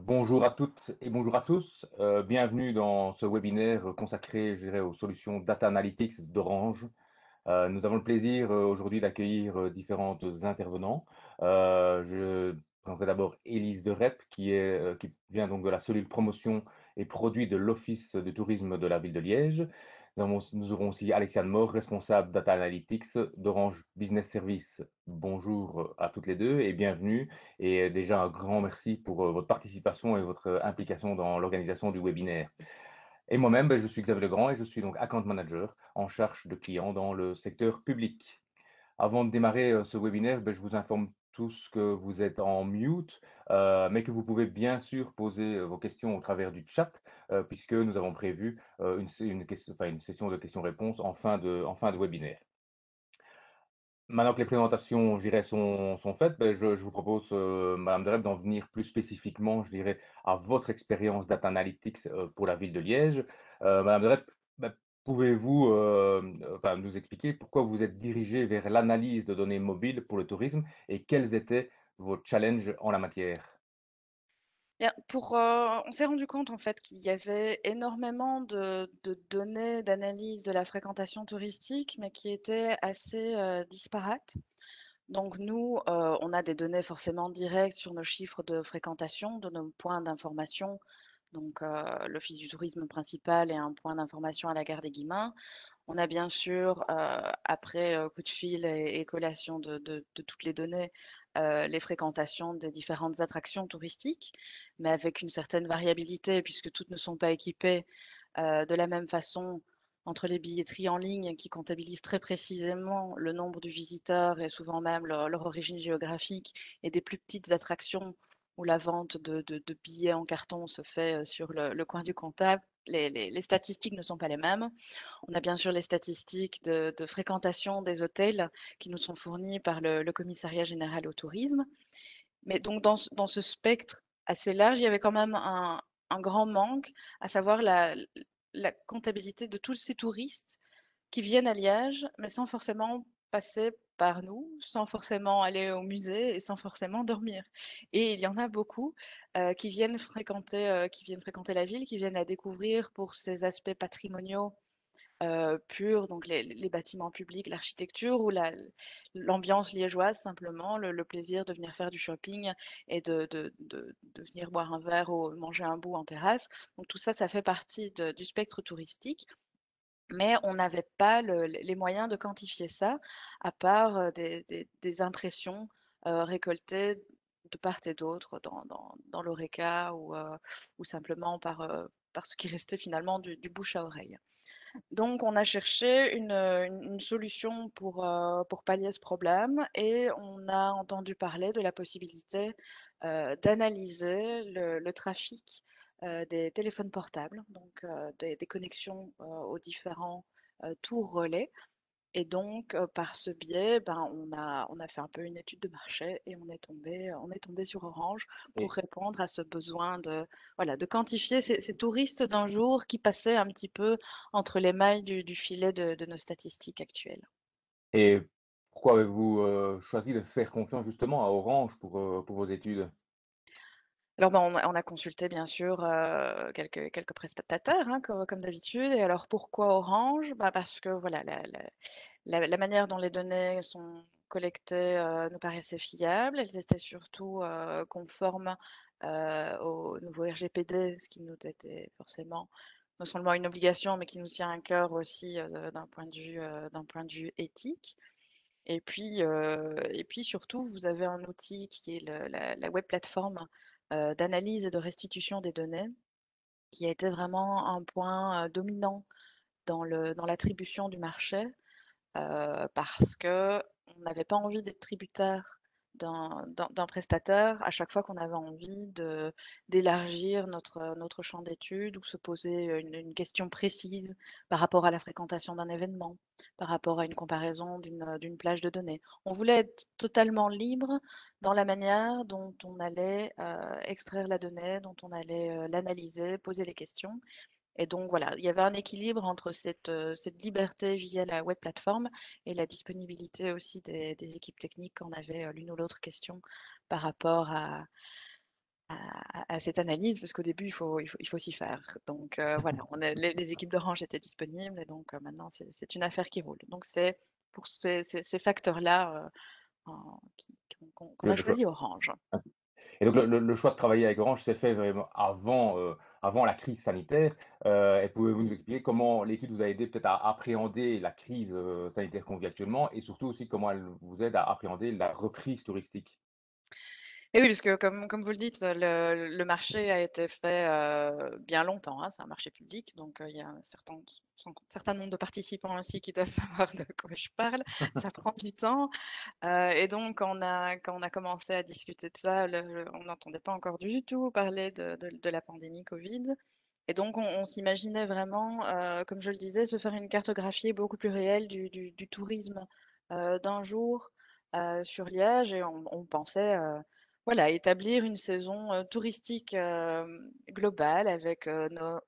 Bonjour à toutes et bonjour à tous. Bienvenue dans ce webinaire consacré, je dirais, aux solutions Data Analytics d'Orange. Nous avons le plaisir aujourd'hui d'accueillir différents intervenants. Je présenterai d'abord Élise de Rep, qui vient donc de la cellule promotion et produits de l'Office de tourisme de la ville de Liège. Nous aurons aussi Alexiane Mort, responsable Data Analytics d'Orange Business Service. Bonjour à toutes les deux et bienvenue. Et déjà un grand merci pour votre participation et votre implication dans l'organisation du webinaire. Et moi-même, je suis Xavier Legrand et je suis donc account manager en charge de clients dans le secteur public. Avant de démarrer ce webinaire, je vous informe tous que vous êtes en mute, mais que vous pouvez bien sûr poser vos questions au travers du chat, puisque nous avons prévu une session de questions-réponses en fin de webinaire. Maintenant que les présentations, je dirais, sont faites, je vous propose, Madame Dereb, d'en venir plus spécifiquement, je dirais, à votre expérience Data Analytics pour la ville de Liège. Madame Dereb, ben, pouvez-vous nous expliquer pourquoi vous êtes dirigée vers l'analyse de données mobiles pour le tourisme et quels étaient vos challenges en la matière? Bien, on s'est rendu compte en fait qu'il y avait énormément de données d'analyse de la fréquentation touristique, mais qui étaient assez disparates. Donc nous, on a des données forcément directes sur nos chiffres de fréquentation, de nos points d'information. Donc l'Office du tourisme principal et un point d'information à la gare des Guillemins. On a bien sûr, après coup de fil et collation de toutes les données, les fréquentations des différentes attractions touristiques, mais avec une certaine variabilité puisque toutes ne sont pas équipées de la même façon entre les billetteries en ligne qui comptabilisent très précisément le nombre de visiteurs et souvent même leur origine géographique, et des plus petites attractions où la vente de billets en carton se fait sur le coin du comptable. Les statistiques ne sont pas les mêmes. On a bien sûr les statistiques de fréquentation des hôtels qui nous sont fournies par le Commissariat général au tourisme. Mais donc dans ce spectre assez large, il y avait quand même un grand manque, à savoir la comptabilité de tous ces touristes qui viennent à Liège, mais sans forcément passer par nous, sans forcément aller au musée et sans forcément dormir. Et il y en a beaucoup qui viennent fréquenter la ville, qui viennent la découvrir pour ses aspects patrimoniaux purs, donc les bâtiments publics, l'architecture ou l'ambiance liégeoise simplement, le plaisir de venir faire du shopping et de venir boire un verre ou manger un bout en terrasse. Donc tout ça, ça fait partie du spectre touristique. Mais on n'avait pas les moyens de quantifier ça, à part des impressions récoltées de part et d'autre dans l'horeca ou simplement par ce qui restait finalement du bouche à oreille. Donc, on a cherché une solution pour pallier ce problème, et on a entendu parler de la possibilité d'analyser le trafic des téléphones portables, donc des connexions aux différents tours relais. Et donc, par ce biais, ben, on a fait un peu une étude de marché et on est tombé sur Orange pour Et, répondre à ce besoin voilà, de quantifier ces touristes d'un jour qui passaient un petit peu entre les mailles du filet de nos statistiques actuelles. et pourquoi avez-vous choisi de faire confiance justement à Orange pour vos études? Alors, ben, on a consulté bien sûr quelques prestataires, hein, comme d'habitude. Et alors, pourquoi Orange? Bah, parce que voilà, la manière dont les données sont collectées nous paraissait fiable. Elles étaient surtout conformes au nouveau RGPD, ce qui nous était forcément non seulement une obligation, mais qui nous tient à cœur aussi d'un point de vue éthique. Et puis surtout, vous avez un outil qui est la web plateforme d'analyse et de restitution des données, qui a été vraiment un point dominant dans l'attribution du marché, parce que on n'avait pas envie d'être tributaire d'un prestataire à chaque fois qu'on avait envie d'élargir notre champ d'études ou se poser une question précise par rapport à la fréquentation d'un événement, par rapport à une comparaison d'une plage de données. On voulait être totalement libre dans la manière dont on allait extraire la donnée, dont on allait l'analyser, poser les questions. Et donc voilà, il y avait un équilibre entre cette liberté via la web plateforme et la disponibilité aussi des équipes techniques quand on avait l'une ou l'autre question par rapport à cette analyse parce qu'au début, il faut s'y faire. Donc voilà, les équipes d'Orange étaient disponibles et donc maintenant, c'est une affaire qui roule. Donc c'est pour ces facteurs-là qu'on Le, a le choix. choisi Orange. Et donc le choix de travailler avec Orange s'est fait vraiment avant la crise sanitaire. Et pouvez-vous nous expliquer comment l'équipe vous a aidé peut-être à appréhender la crise sanitaire qu'on vit actuellement et surtout aussi comment elle vous aide à appréhender la reprise touristique? Et oui, parce que comme vous le dites, le marché a été fait, bien longtemps, hein. C'est un marché public, donc il y a un certain nombre de participants ainsi qui doivent savoir de quoi je parle. Ça prend du temps, et donc quand on a commencé à discuter de ça, on n'entendait pas encore du tout parler de la pandémie covid et donc on s'imaginait vraiment, comme je le disais, se faire une cartographie beaucoup plus réelle du tourisme, d'un jour, sur Liège et on pensait, voilà, établir une saison, touristique, globale avec, nos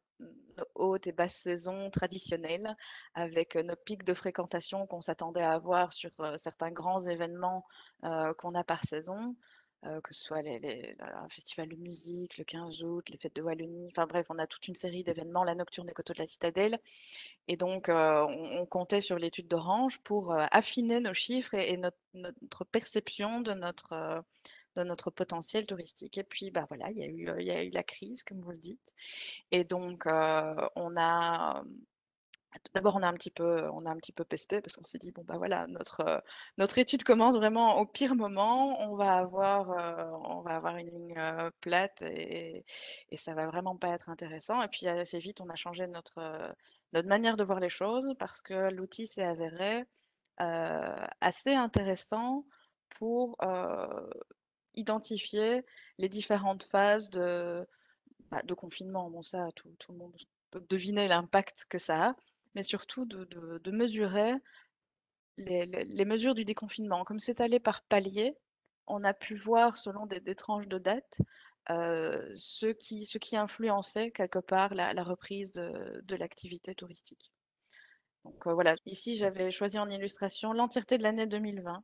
hautes et basses saisons traditionnelles, avec, nos pics de fréquentation qu'on s'attendait à avoir sur, certains grands événements, qu'on a par saison, que ce soit un festival de musique le 15 août, les fêtes de Wallonie, enfin bref, on a toute une série d'événements, la nocturne des coteaux de la Citadelle et donc on comptait sur l'étude d'Orange pour, affiner nos chiffres et notre perception de notre potentiel touristique et puis, bah, voilà, il y a eu la crise comme vous le dites et donc d'abord on a un petit peu pesté parce qu'on s'est dit: «Bon, bah, voilà, notre étude commence vraiment au pire moment. On va avoir une ligne, plate et ça va vraiment pas être intéressant» et puis assez vite, on a changé notre manière de voir les choses parce que l'outil s'est avéré, assez intéressant pour, identifier les différentes phases de confinement. Bon ça, tout le monde peut deviner l'impact que ça a, mais surtout de mesurer les mesures du déconfinement. Comme c'est allé par paliers, on a pu voir selon des tranches de date, ce qui influençait quelque part la reprise de l'activité touristique. Donc, voilà, ici j'avais choisi en illustration l'entièreté de l'année 2020.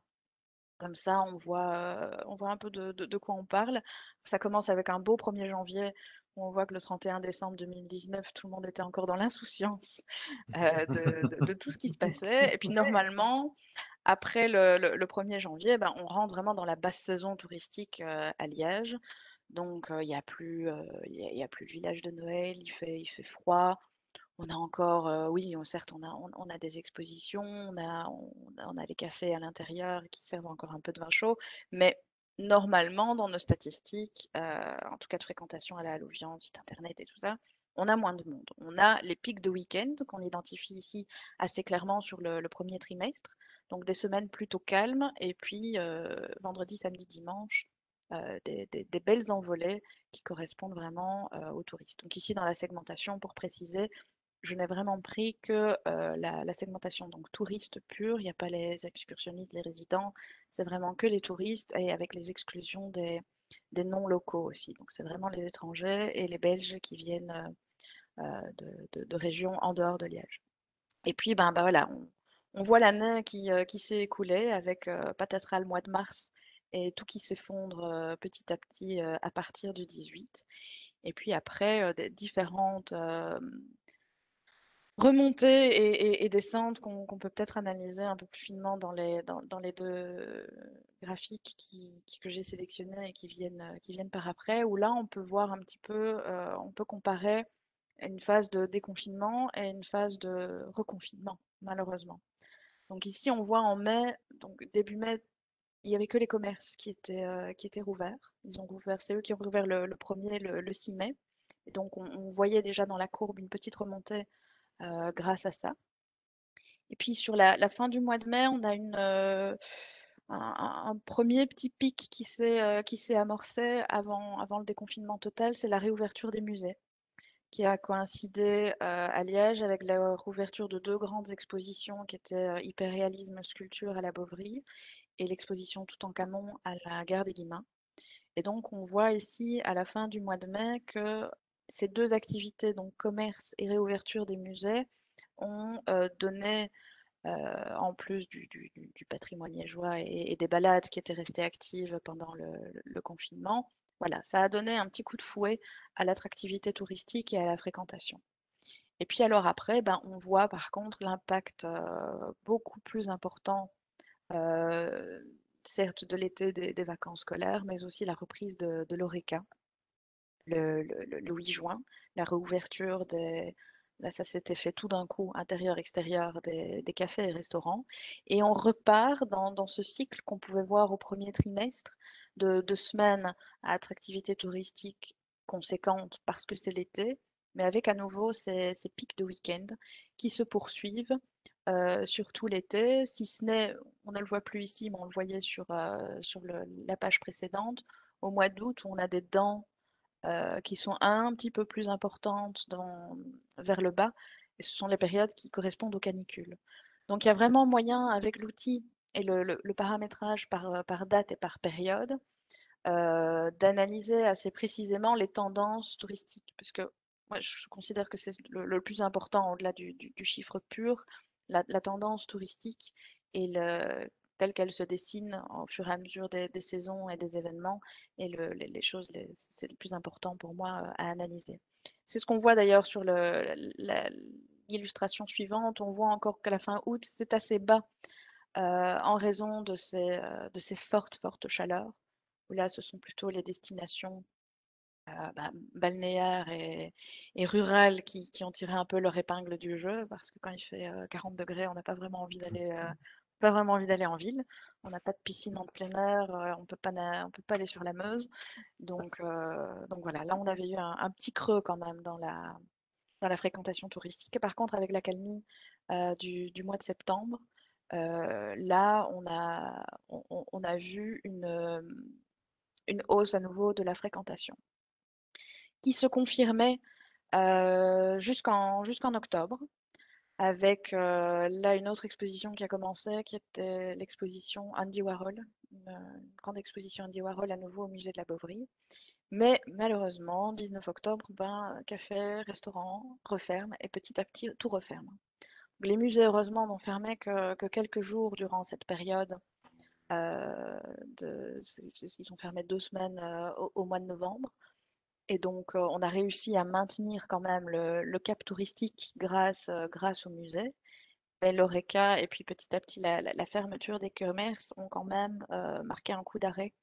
Comme ça, on voit un peu de quoi on parle. Ça commence avec un beau 1er janvier où on voit que le 31 décembre 2019, tout le monde était encore dans l'insouciance de tout ce qui se passait. Et puis normalement, après le 1er janvier, ben, on rentre vraiment dans la basse saison touristique à Liège. Donc il y a plus, il y a plus le village de Noël, il fait froid. On a encore, oui, certes, on a des expositions, on a les cafés à l'intérieur qui servent encore un peu de vin chaud, mais normalement, dans nos statistiques, en tout cas de fréquentation à la Louvian, site internet et tout ça, on a moins de monde. On a les pics de week-end qu'on identifie ici assez clairement sur le 1er trimestre, donc des semaines plutôt calmes et puis, vendredi, samedi, dimanche, des belles envolées qui correspondent vraiment, aux touristes. Donc ici, dans la segmentation, pour préciser, je n'ai vraiment pris que la segmentation donc touristes purs, il n'y a pas les excursionnistes, les résidents, c'est vraiment que les touristes et avec les exclusions des non-locaux aussi. Donc c'est vraiment les étrangers et les Belges qui viennent de régions en dehors de Liège. Et puis ben voilà, on voit l'année qui s'est écoulée avec patatras le mois de mars et tout qui s'effondre petit à petit à partir du 18. Et puis après, des différentes remontées et descentes qu'on peut peut-être analyser un peu plus finement dans les 2 graphiques que j'ai sélectionnés et qui viennent par après, où là, on peut voir un petit peu, on peut comparer une phase de déconfinement et une phase de reconfinement, malheureusement. Donc ici, on voit en mai, donc début mai, il y avait que les commerces qui étaient rouverts. Ils ont rouvert, c'est eux qui ont rouvert le 1er, le 6 mai. Et donc on voyait déjà dans la courbe une petite remontée grâce à ça. Et puis sur la fin du mois de mai, on a un premier petit pic qui s'est amorcé avant le déconfinement total, c'est la réouverture des musées, qui a coïncidé à Liège avec la réouverture de 2 grandes expositions qui étaient Hyperréalisme Sculpture à la Bovry et l'exposition Toutankhamon à la Gare des Guillemins. Et donc on voit ici à la fin du mois de mai que ces 2 activités, donc commerce et réouverture des musées, ont donné, en plus du patrimoine liégeois et des balades qui étaient restées actives pendant le confinement, Voilà, ça a donné un petit coup de fouet à l'attractivité touristique et à la fréquentation. Et puis alors après, ben, on voit par contre l'impact beaucoup plus important, euh, certes de l'été des vacances scolaires, mais aussi la reprise de l'Horeca le 8 juin, la réouverture des... Là, ça s'était fait tout d'un coup, intérieur-extérieur des cafés et restaurants. Et on repart dans ce cycle qu'on pouvait voir au premier trimestre de semaines à attractivité touristique conséquente parce que c'est l'été, mais avec à nouveau ces pics de week-end qui se poursuivent, surtout l'été, si ce n'est, on ne le voit plus ici, mais on le voyait sur la page précédente, au mois d'août, où on a des dents qui sont un petit peu plus importantes vers le bas, et ce sont les périodes qui correspondent aux canicules. Donc il y a vraiment moyen, avec l'outil et le paramétrage par date et par période, d'analyser assez précisément les tendances touristiques, puisque moi je considère que c'est le plus important au-delà du chiffre pur, la tendance touristique et telle qu'elle se dessine au fur et à mesure des saisons et des événements, et les choses, c'est le plus important pour moi à analyser. C'est ce qu'on voit d'ailleurs sur l'illustration suivante. On voit encore qu'à la fin août, c'est assez bas en raison de ces fortes chaleurs, où là, ce sont plutôt les destinations balnéaires et rurales qui ont tiré un peu leur épingle du jeu, parce que quand il fait 40 degrés, on n'a pas vraiment envie d'aller pas vraiment envie d'aller en ville. On n'a pas de piscine en plein air, on peut pas aller sur la Meuse. Donc voilà, là on avait eu un petit creux quand même dans la fréquentation touristique. Et par contre, avec l'accalmie du mois de septembre, là, on a vu une hausse à nouveau de la fréquentation qui se confirmait jusqu'en octobre, avec là une autre exposition qui a commencé, qui était l'exposition Andy Warhol, une grande exposition Andy Warhol à nouveau au musée de la Beauvrie. Mais malheureusement, 19 octobre, ben, café, restaurant referment et petit à petit tout referme. Les musées, heureusement, n'ont fermé que quelques jours durant cette période. Ils ont fermé 2 semaines au mois de novembre. Et donc, on a réussi à maintenir quand même le cap touristique grâce au musée. Mais l'Horeca et puis petit à petit la fermeture des commerces ont quand même marqué un coup d'arrêt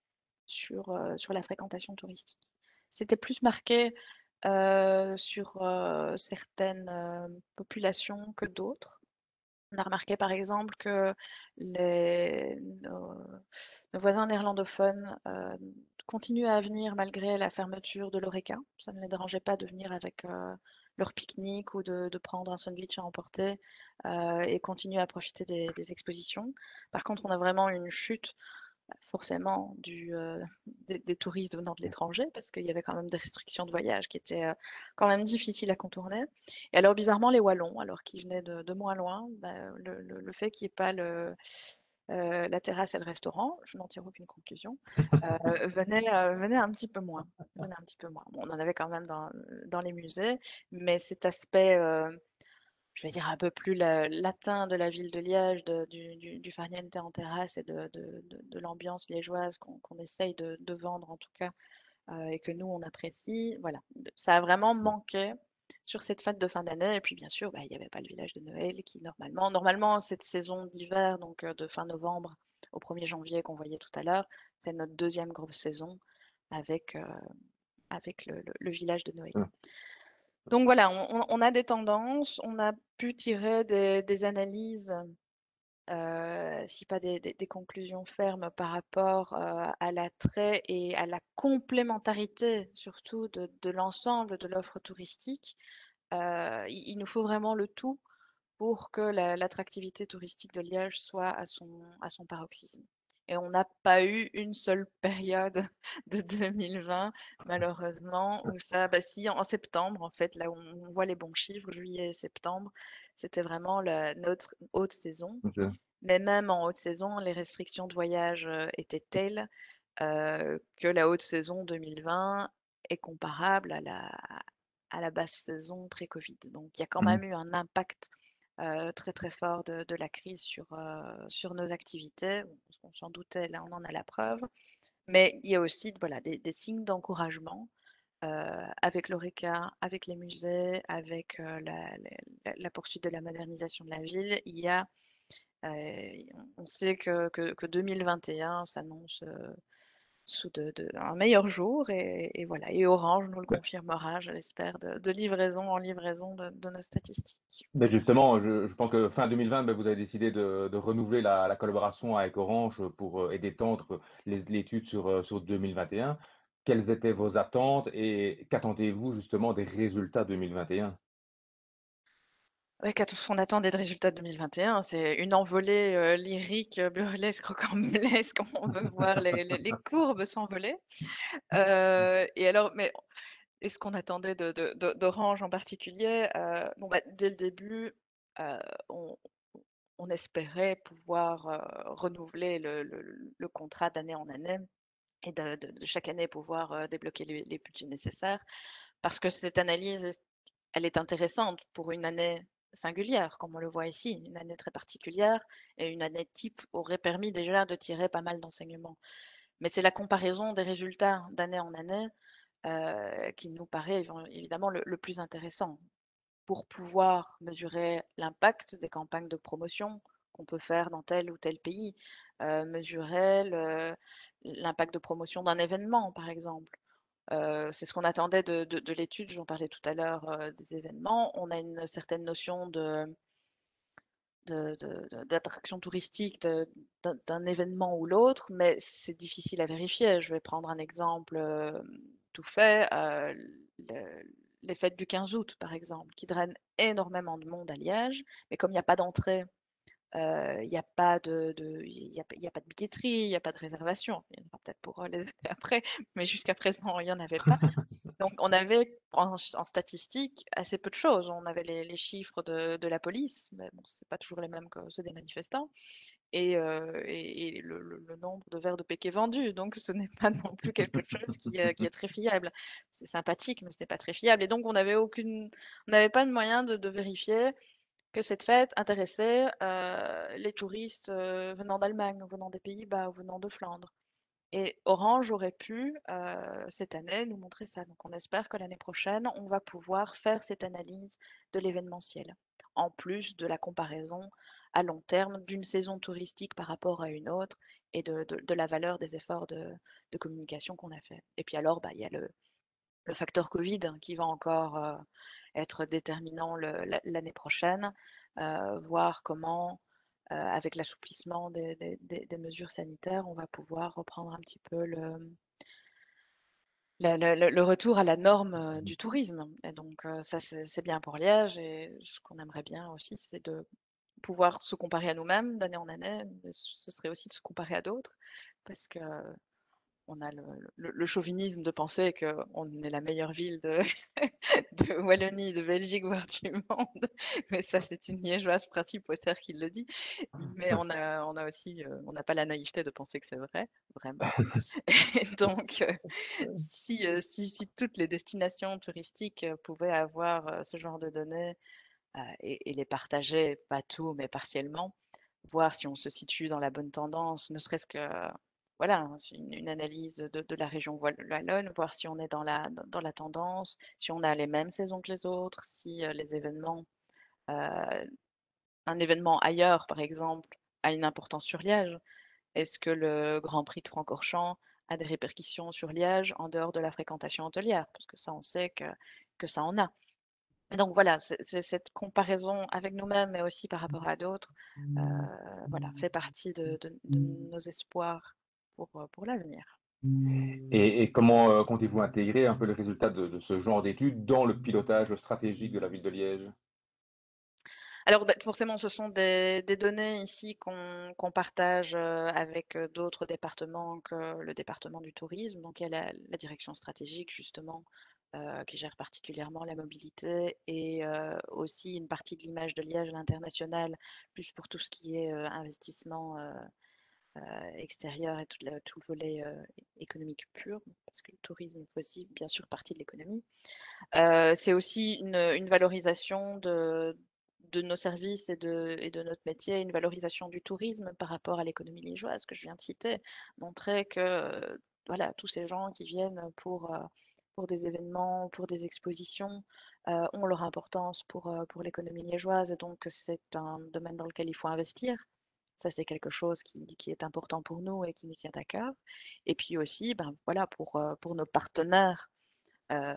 sur la fréquentation touristique. C'était plus marqué sur certaines populations que d'autres. On a remarqué par exemple que nos voisins néerlandophones continuaient à venir malgré la fermeture de l'Horeca. Ça ne les dérangeait pas de venir avec leur pique-nique ou de prendre un sandwich à emporter et continuer à profiter des expositions. Par contre, on a vraiment une chute forcément des touristes venant de l'étranger, parce qu'il y avait quand même des restrictions de voyage qui étaient quand même difficiles à contourner. Et alors, bizarrement, les Wallons, alors qu'ils venaient de moins loin, bah, le fait qu'il n'y ait pas la terrasse et le restaurant, je n'en tire aucune conclusion, venait un petit peu moins. Venait un petit peu moins. Bon, on en avait quand même dans les musées, mais cet aspect je vais dire, un peu plus latin de la ville de Liège, du farniente en terrasse et de l'ambiance liégeoise qu'on essaye de vendre en tout cas, et que nous on apprécie. Voilà, ça a vraiment manqué sur cette fête de fin d'année. Et puis bien sûr, bah, il n'y avait pas le village de Noël qui normalement cette saison d'hiver, donc de fin novembre au 1er janvier qu'on voyait tout à l'heure, c'est notre deuxième grosse saison avec, avec le village de Noël. Donc voilà, on a des tendances, on a pu tirer des analyses, si pas des conclusions fermes par rapport à l'attrait et à la complémentarité surtout de l'ensemble de l'offre touristique. Il nous faut vraiment le tout pour que l'attractivité touristique de Liège soit à son paroxysme. Et on n'a pas eu une seule période de 2020, malheureusement, où ça, bah si, en septembre, en fait, là où on voit les bons chiffres, juillet et septembre, c'était vraiment notre haute saison. Ok. Mais même en haute saison, les restrictions de voyage étaient telles que la haute saison 2020 est comparable à la basse saison pré-Covid. Donc il y a quand même Mhm. eu un impact très très fort de la crise sur nos activités. On s'en doutait, là on en a la preuve. Mais il y a aussi voilà, des signes d'encouragement avec l'Horeca, avec les musées, avec la poursuite de la modernisation de la ville. Il y a, on sait que 2021 s'annonce sous un meilleur jour et voilà. Et Orange nous le confirmera, je l'espère, de livraison en livraison de nos statistiques. Ben justement, je pense que fin 2020, ben vous avez décidé de renouveler la collaboration avec Orange pour, et d'étendre l'étude sur 2021. Quelles étaient vos attentes et qu'attendez-vous justement des résultats 2021? Ouais, qu'est-ce qu'on attend des résultats de 2021? C'est une envolée, lyrique, burlesque, rocambolesque. On veut voir les courbes s'envoler. Et alors mais et ce qu'on attendait d'Orange en particulier, bon, bah, dès le début, heu, on on espérait pouvoir, renouveler le contrat d'année en année et de chaque année pouvoir, débloquer les budgets nécessaires. Parce que cette analyse, elle est intéressante pour une année singulière, comme on le voit ici, une année très particulière et une année type aurait permis déjà de tirer pas mal d'enseignements. Mais c'est la comparaison des résultats d'année en année, qui nous paraît évidemment le plus intéressant pour pouvoir mesurer l'impact des campagnes de promotion qu'on peut faire dans tel ou tel pays, mesurer l'impact de promotion d'un événement, par exemple. C'est ce qu'on attendait de l'étude, j'en parlais tout à l'heure, des événements. On a une certaine notion d'attraction touristique d'un événement ou l'autre, mais c'est difficile à vérifier. Je vais prendre un exemple, tout fait, le les fêtes du 15 août, par exemple, qui drainent énormément de monde à Liège, mais comme il n'y a pas d'entrée, il y a pas il y a pas de billetterie, il y a pas de réservation. Il y en aura peut-être pour, les années après, mais jusqu'à présent, il y en avait pas. Donc on avait en statistique assez peu de choses. On avait les chiffres de la police, mais bon, c'est pas toujours les mêmes que ceux des manifestants et le nombre de verres de Péké vendus. Donc ce n'est pas non plus quelque chose qui est très fiable. C'est sympathique, mais ce n'est pas très fiable et donc on n'avait pas de moyen de vérifier que cette fête intéressait, les touristes, venant d'Allemagne ou venant des Pays-Bas ou venant de Flandre. Et Orange aurait pu, cette année, nous montrer ça. Donc on espère que l'année prochaine, on va pouvoir faire cette analyse de l'événementiel, en plus de la comparaison à long terme d'une saison touristique par rapport à une autre et de la valeur des efforts de communication qu'on a fait. Et puis alors, bah, il y a le facteur Covid qui va encore, être déterminant l'année prochaine, voir comment, avec l'assouplissement des mesures sanitaires, on va pouvoir reprendre un petit peu le retour à la norme, du tourisme et donc ça c'est bien pour Liège et ce qu'on aimerait bien aussi, c'est de pouvoir se comparer à nous-mêmes d'année en année, mais ce serait aussi de se comparer à d'autres parce que on a le chauvinisme de penser qu'on est la meilleure ville de de Wallonie, de Belgique, voire du monde. Mais ça, c'est une liégeoise principautaire qui le dit. Mais on a aussi, on n'a pas la naïveté de penser que c'est vrai, vraiment. Et donc, si toutes les destinations touristiques, pouvaient avoir, ce genre de données, et les partager, pas tout, mais partiellement, voir si on se situe dans la bonne tendance, ne serait-ce que, voilà, hein, c'est une analyse de la région wallonne, voir si on est dans la tendance, si on a les mêmes saisons que les autres, si les événements, euh, un événement ailleurs, par exemple, a une importance sur Liège. Est-ce que le Grand Prix de Francorchamps a des répercussions sur Liège en dehors de la fréquentation hôtelière? Parce que ça, on sait que ça en a. Et donc voilà, c'est cette comparaison avec nous-mêmes, mais aussi par rapport à d'autres, heu, voilà, fait partie de nos espoirs pour l'avenir. Et comment comptez-vous intégrer un peu les résultats de ce genre d'études dans le pilotage stratégique de la ville de Liège? Alors, bah, forcément, ce sont des données ici qu'on partage, avec, d'autres départements que le département du tourisme. Donc il y a la direction stratégique justement, qui gère particulièrement la mobilité et aussi une partie de l'image de Liège à l'international, plus pour tout ce qui est, investissement, extérieur et tout le volet, économique pur, parce que le tourisme fait aussi bien sûr partie de l'économie. C'est aussi une valorisation de nos services et de notre métier, une valorisation du tourisme par rapport à l'économie liégeoise que je viens de citer. Montrer que voilà, tous ces gens qui viennent pour des événements, pour des expositions, ont leur importance pour l'économie liégeoise et donc c'est un domaine dans lequel il faut investir. Ça, c'est quelque chose qui est important pour nous et qui nous tient à cœur. Et puis aussi, ben, voilà, pour nos partenaires, euh,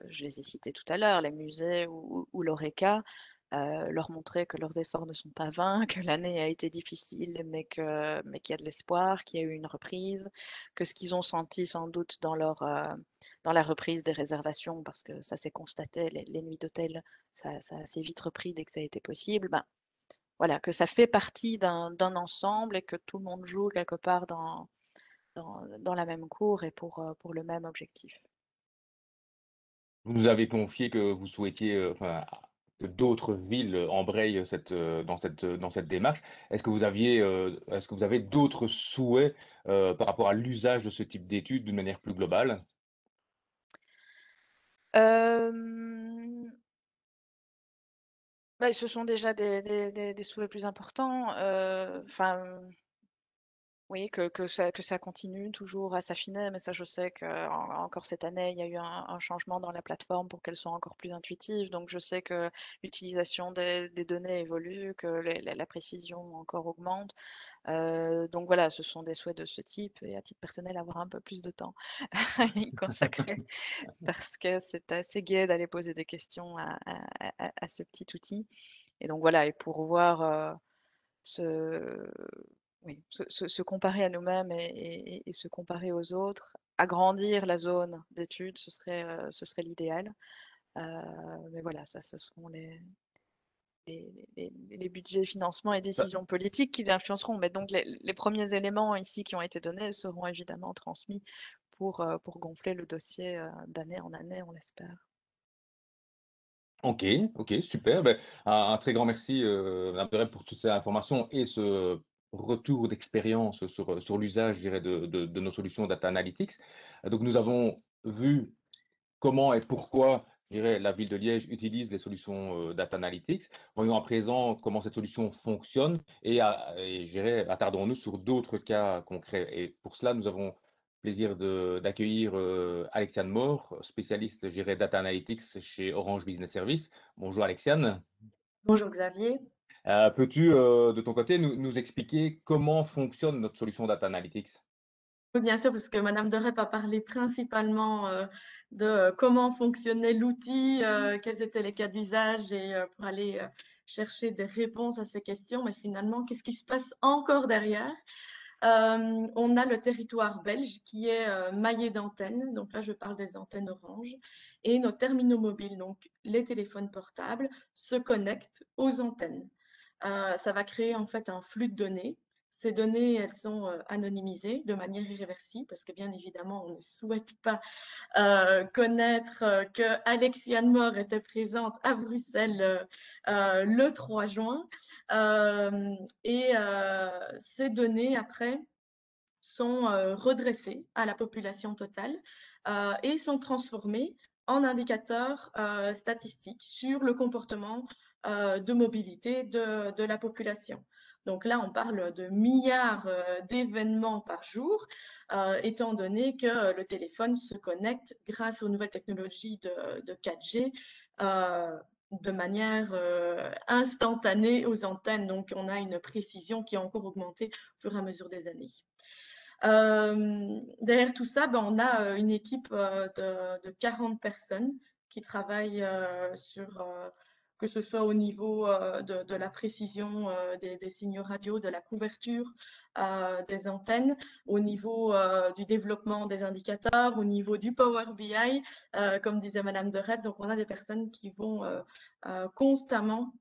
je les ai cités tout à l'heure, les musées ou l'ORECA, leur montrer que leurs efforts ne sont pas vains, que l'année a été difficile, mais qu'il y a de l'espoir, qu'il y a eu une reprise, que ce qu'ils ont senti sans doute dans la reprise des réservations, parce que ça s'est constaté, les nuits d'hôtel, ça a assez vite repris dès que ça a été possible, ben, voilà, que ça fait partie d'un ensemble et que tout le monde joue quelque part dans la même cour et pour le même objectif. Vous nous avez confié que vous souhaitiez, enfin, que d'autres villes embrayent dans cette démarche. Est-ce que vous avez d'autres souhaits, par rapport à l'usage de ce type d'études d'une manière plus globale? Euh, Bah, ce sont déjà des souhaits plus importants. Enfin, oui, que ça continue toujours à s'affiner, mais ça, je sais qu'encore cette année, il y a eu un changement dans la plateforme pour qu'elle soit encore plus intuitive. Donc, je sais que l'utilisation des données évolue, que la précision encore augmente. Donc voilà, ce sont des souhaits de ce type et à titre personnel, avoir un peu plus de temps à y consacrer parce que c'est assez gai d'aller poser des questions à ce petit outil. Et donc voilà, et pour voir se, oui, se comparer à nous-mêmes et se comparer aux autres, agrandir la zone d'études, ce serait l'idéal. Mais voilà, ça, ce seront les budgets, financements et Bah, décisions politiques qui l'influenceront. Mais donc les premiers éléments ici qui ont été donnés seront évidemment transmis pour gonfler le dossier d'année en année, on l'espère. OK, OK, super. Beh, un très grand merci, Madame Perret pour toutes ces informations et ce retour d'expérience sur l'usage, je dirais, de nos solutions data analytics. Donc nous avons vu comment et pourquoi, je dirais, la ville de Liège utilise les solutions, data analytics. Voyons à présent comment cette solution fonctionne et je dirais, attardons-nous sur d'autres cas concrets. Et pour cela, nous avons le plaisir d'accueillir, Alexiane Maure, spécialiste, je dirais, data analytics chez Orange Business Services. Bonjour Alexiane. Bonjour Xavier. Peux-tu, de ton côté, nous expliquer comment fonctionne notre solution data analytics? Oui, bien sûr, parce que Madame de Rep a parlé principalement de comment fonctionnait l'outil, quels étaient les cas d'usage et pour aller chercher des réponses à ces questions. Mais finalement, qu'est-ce qui se passe encore derrière? On a le territoire belge qui est maillé d'antennes. Donc là, je parle des antennes Orange. Et nos terminaux mobiles, donc les téléphones portables, se connectent aux antennes. Ça va créer en fait un flux de données. Ces données, elles sont anonymisées de manière irréversible parce que bien évidemment, on ne souhaite pas connaître que Alexiane Moore était présente à Bruxelles le 3 juin. Ces données, après, sont redressées à la population totale et sont transformées en indicateurs statistiques sur le comportement de mobilité de la population. Donc là, on parle de milliards d'événements par jour, étant donné que le téléphone se connecte grâce aux nouvelles technologies de 4G de manière instantanée aux antennes. Donc, on a une précision qui a encore augmenté au fur et à mesure des années. Derrière tout ça, ben, on a une équipe de 40 personnes qui travaillent sur, que ce soit au niveau de la précision des signaux radio, de la couverture des antennes, au niveau du développement des indicateurs, au niveau du Power BI, comme disait Madame de Rep. Donc, on a des personnes qui vont constamment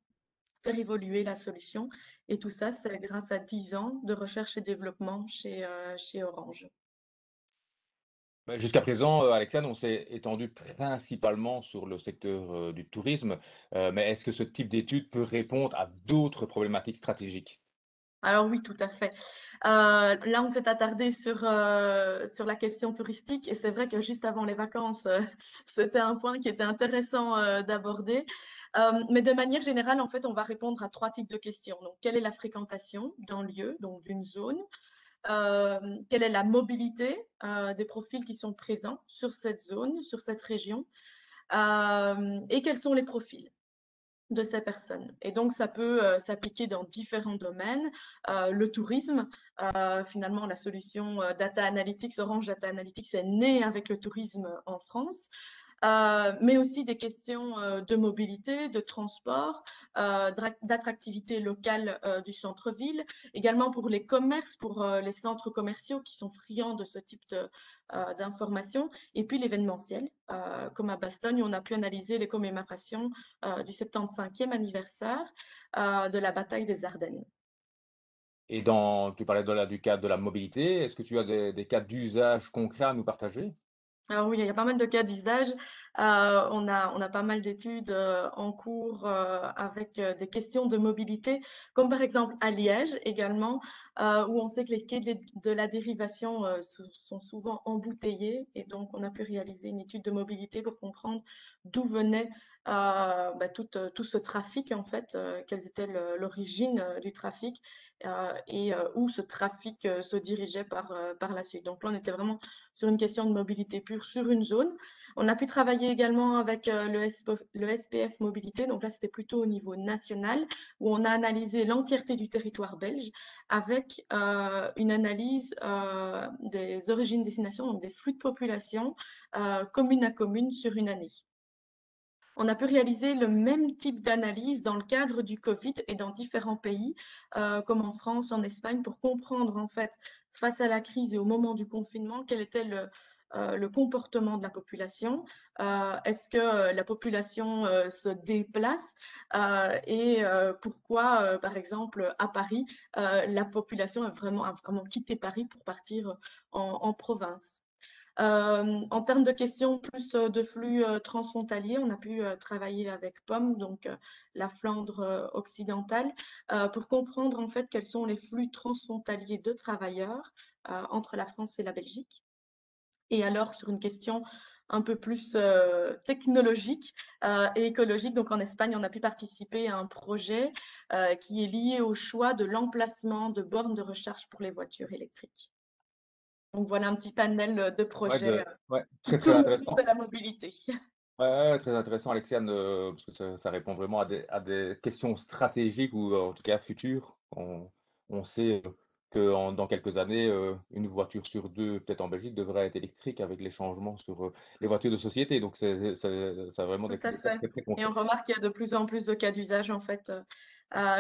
faire évoluer la solution. Et tout ça, c'est grâce à 10 ans de recherche et développement chez Orange. Bah, jusqu'à présent, Alexiane, on s'est étendu principalement sur le secteur, du tourisme, mais est-ce que ce type d'étude peut répondre à d'autres problématiques stratégiques? Alors oui, tout à fait. Là, on s'est attardé sur la question touristique et c'est vrai que juste avant les vacances, c'était un point qui était intéressant d'aborder. Mais de manière générale, en fait, on va répondre à trois types de questions. Donc, quelle est la fréquentation d'un lieu, donc d'une zone? quelle est la mobilité des profils qui sont présents sur cette zone, sur cette région, et quels sont les profils de ces personnes. Et donc, ça peut s'appliquer dans différents domaines. Le tourisme, finalement, la solution Data Analytics, Orange Data Analytics est née avec le tourisme en France. Mais aussi des questions de mobilité, de transport, d'attractivité locale du centre-ville, également pour les commerces, pour les centres commerciaux qui sont friands de ce type d'informations, et puis l'événementiel, comme à Bastogne, où on a pu analyser les commémorations du 75e anniversaire de la bataille des Ardennes. Et tu parlais du cadre de la mobilité. Est-ce que tu as des cas d'usage concrets à nous partager? Alors oui, il y a pas mal de cas d'usage. On a pas mal d'études en cours avec des questions de mobilité, comme par exemple à Liège également, où on sait que les quais de la dérivation sont souvent embouteillés. Et donc, on a pu réaliser une étude de mobilité pour comprendre d'où venait tout ce trafic, en fait, quelle était l'origine du trafic et où ce trafic se dirigeait par la suite. Donc là, on était vraiment sur une question de mobilité pure sur une zone. On a pu travailler également avec le SPF Mobilité, donc là c'était plutôt au niveau national, où on a analysé l'entièreté du territoire belge avec une analyse des origines-destinations, donc des flux de population commune à commune sur une année. On a pu réaliser le même type d'analyse dans le cadre du Covid et dans différents pays, comme en France, en Espagne, pour comprendre en fait, face à la crise et au moment du confinement, quel était le comportement de la population. Est-ce que la population se déplace et pourquoi, par exemple, à Paris, la population a vraiment quitté Paris pour partir en province. En termes de questions plus de flux transfrontaliers, on a pu travailler avec POM, donc la Flandre occidentale, pour comprendre en fait quels sont les flux transfrontaliers de travailleurs entre la France et la Belgique. Et alors sur une question un peu plus technologique et écologique, donc en Espagne, on a pu participer à un projet qui est lié au choix de l'emplacement de bornes de recharge pour les voitures électriques. Donc voilà un petit panel de Ouais, projets ouais, qui très très tournent autour de intéressant. la mobilité. Ouais, ouais, très intéressant, Alexiane, parce que ça répond vraiment à des questions stratégiques ou en tout cas futures. On sait que dans quelques années, une voiture sur deux, peut-être en Belgique, devrait être électrique avec les changements sur les voitures de société. Donc, ça a vraiment Tout des à cas fait. très très Et on concrets. remarque qu'il y a de plus en plus de cas d'usage en fait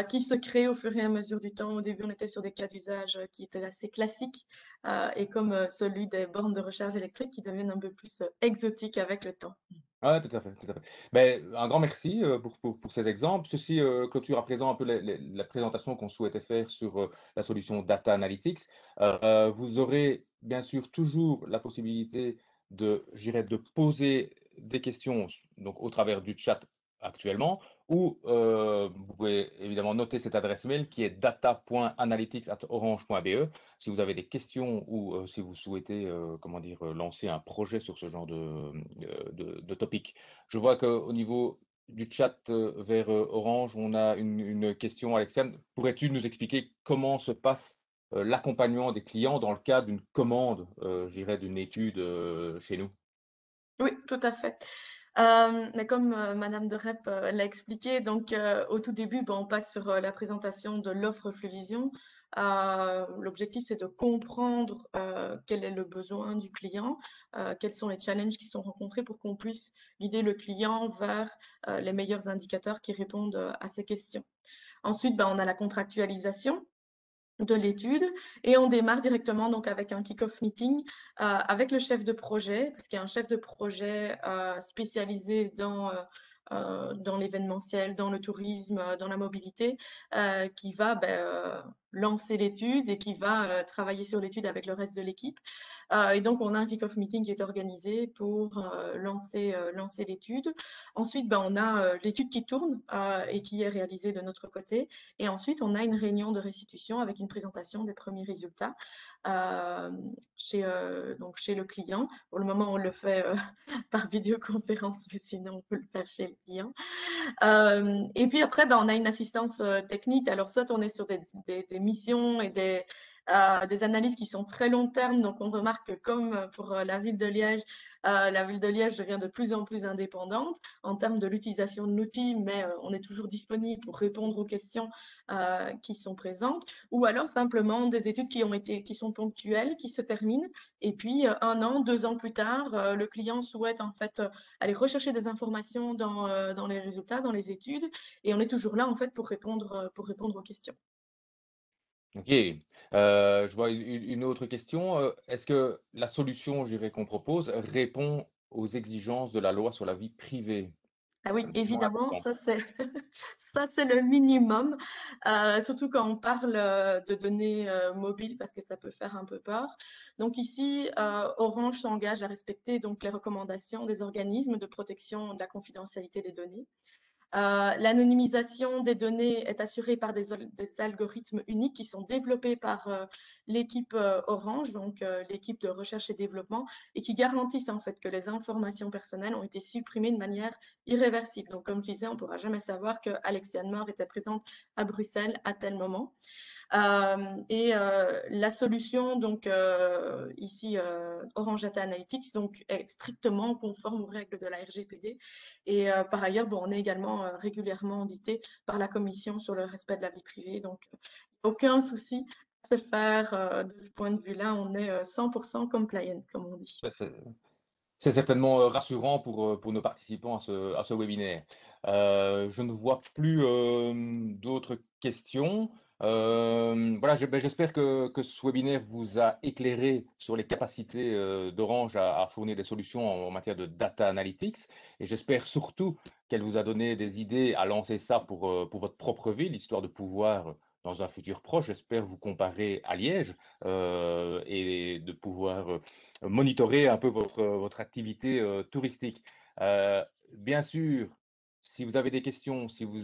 qui se créent au fur et à mesure du temps. Au début, on était sur des cas d'usage qui étaient assez classiques et comme celui des bornes de recharge électrique qui deviennent un peu plus exotiques avec le temps. Ouais, tout à fait, tout à fait. Ben, un grand merci pour ces exemples. Ceci clôture à présent un peu la présentation qu'on souhaitait faire sur la solution Data Analytics. Vous aurez bien sûr toujours la possibilité je dirais, de poser des questions donc, au travers du chat actuellement, ou vous pouvez évidemment noter cette adresse mail qui est data.analytics@orange.be si vous avez des questions ou si vous souhaitez comment dire, lancer un projet sur ce genre de topic. Je vois qu'au niveau du chat vers Orange, on a une question, Alexiane. Pourrais-tu nous expliquer comment se passe l'accompagnement des clients dans le cadre d'une commande, je dirais, d'une étude chez nous? Oui, tout à fait. Mais comme Madame de Rep l'a expliqué, donc au tout début, on passe sur la présentation de l'offre Fluvision. L'objectif, c'est de comprendre quel est le besoin du client, quels sont les challenges qui sont rencontrés pour qu'on puisse guider le client vers les meilleurs indicateurs qui répondent à ces questions. Ensuite, on a la contractualisation de l'étude et on démarre directement donc avec un kick-off meeting avec le chef de projet, parce qu'il y a un chef de projet spécialisé dans l'événementiel, dans le tourisme, dans la mobilité, qui va lancer l'étude et qui va travailler sur l'étude avec le reste de l'équipe. Et donc, on a un kick-off meeting qui est organisé pour lancer l'étude. Ensuite, on a l'étude qui tourne et qui est réalisée de notre côté. Et ensuite, on a une réunion de restitution avec une présentation des premiers résultats chez le client. Pour le moment, on le fait par vidéoconférence, mais sinon, on peut le faire chez le client. Et puis après, on a une assistance technique. Alors, soit on est sur des missions et des analyses qui sont très long terme. Donc, on remarque que comme pour la ville de Liège devient de plus en plus indépendante en termes de l'utilisation de l'outil, mais on est toujours disponible pour répondre aux questions qui sont présentes, ou alors simplement des études qui sont ponctuelles, qui se terminent, et puis 1 an, 2 ans plus tard, le client souhaite en fait aller rechercher des informations dans les résultats, dans les études, et on est toujours là en fait pour répondre aux questions. Ok. Je vois une autre question. Est-ce que la solution, je dirais, qu'on propose répond aux exigences de la loi sur la vie privée? Ah oui, C'est vraiment évidemment, important. ça c'est ça c'est le minimum, surtout quand on parle, de données, mobiles parce que ça peut faire un peu peur. Donc ici, Orange s'engage à respecter donc les recommandations des organismes de protection de la confidentialité des données. L'anonymisation des données est assurée par des algorithmes uniques qui sont développés par l'équipe Orange, donc l'équipe de recherche et développement, et qui garantissent en fait que les informations personnelles ont été supprimées de manière irréversible. Donc, comme je disais, on ne pourra jamais savoir que Alexiane Mort était présente à Bruxelles à tel moment. La solution, donc ici, Orange Data Analytics, donc, est strictement conforme aux règles de la RGPD. Et par ailleurs, bon, on est également régulièrement audité par la Commission sur le respect de la vie privée. Donc, aucun souci à se faire de ce point de vue-là. On est 100% compliant, comme on dit. Ouais, c'est certainement rassurant pour nos participants à ce webinaire. Je ne vois plus d'autres questions. Voilà, j'espère que ce webinaire vous a éclairé sur les capacités d'Orange à fournir des solutions en matière de data analytics. Et j'espère surtout qu'elle vous a donné des idées à lancer ça pour votre propre ville, histoire de pouvoir, dans un futur proche, j'espère vous comparer à Liège et de pouvoir monitorer un peu votre activité touristique. Bien sûr, si vous avez des questions, si vous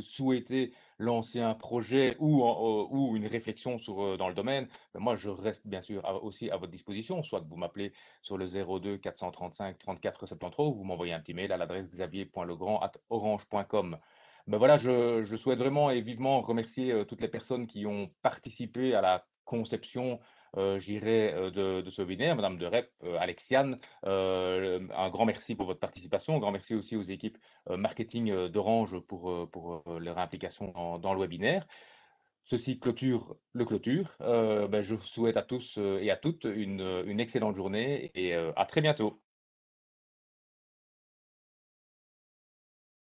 souhaitez lancer un projet ou une réflexion dans le domaine, ben moi je reste bien sûr aussi à votre disposition, soit vous m'appelez sur le 02 435 34 73 ou vous m'envoyez un petit mail à l'adresse xavier.legrand@orange.com. Ben voilà, je souhaite vraiment et vivement remercier toutes les personnes qui ont participé à la conception j'irai de ce webinaire, Madame de Rep, Alexiane, un grand merci pour votre participation, un grand merci aussi aux équipes marketing d'Orange pour leur implication dans le webinaire. Ceci clôture le clôture. Ben, je vous souhaite à tous et à toutes une excellente journée et à très bientôt.